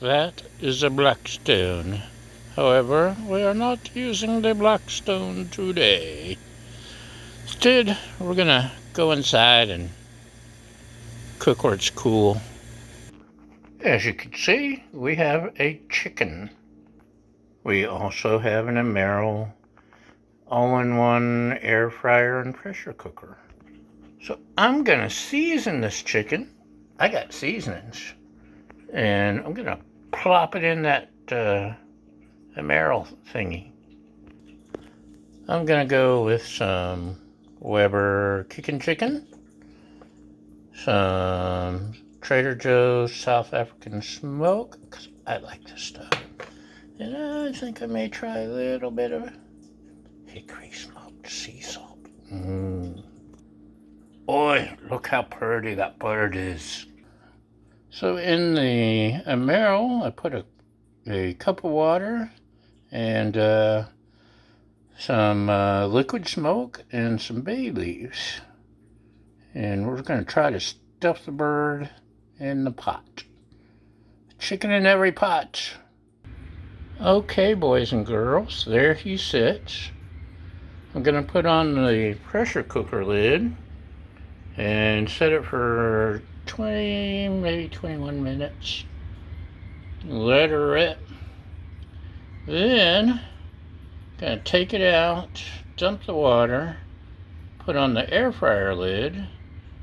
That is a blackstone. However, we are not using the blackstone today. Instead, we're gonna go inside and cook where it's cool. As you can see, we have a chicken. We also have an Emeril all-in-one air fryer and pressure cooker. So I'm gonna season this chicken. I got seasonings. And I'm gonna plop it in that Emeril thingy. I'm gonna go with some Weber Kickin Chicken, some Trader Joe's South African smoke, because I like this stuff. And I think I may try a little bit of Hickory Sea Salt. Boy, look how pretty that bird is. So in the Emeril, I put a cup of water and some liquid smoke and some bay leaves. And we're going to try to stuff the bird in the pot. Chicken in every pot. Okay, boys and girls, there he sits. I'm going to put on the pressure cooker lid and set it for 20, maybe 21 minutes. Let her rip. Then, gonna take it out, dump the water, put on the air fryer lid,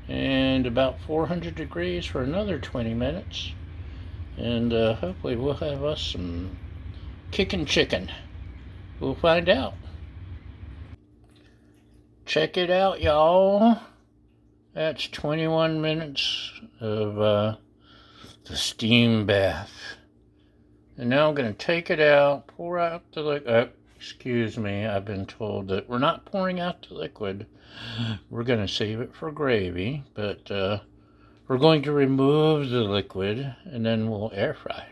and about 400 degrees for another 20 minutes. And hopefully we'll have us some Kickin Chicken. We'll find out. Check it out, y'all. That's 21 minutes of the steam bath. And now I'm going to take it out, pour out the liquid. Excuse me, I've been told that we're not pouring out the liquid. We're going to save it for gravy, but we're going to remove the liquid and then we'll air fry.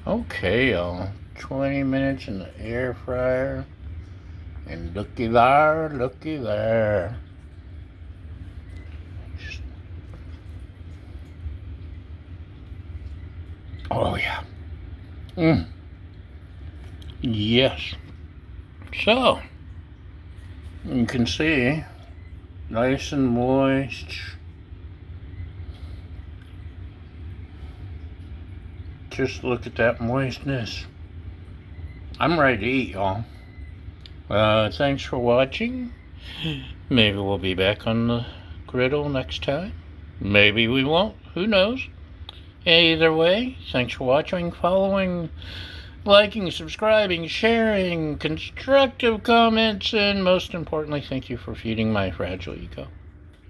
Okay, y'all. 20 minutes in the air fryer. And looky there, looky there. Oh, yeah. Yes. So, you can see, nice and moist. Just look at that moistness. I'm ready to eat, y'all. Thanks for watching. Maybe we'll be back on the griddle next time. Maybe we won't. Who knows? Either way, thanks for watching, following, liking, subscribing, sharing, constructive comments, and most importantly, thank you for feeding my fragile ego.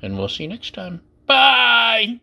And we'll see you next time. Bye!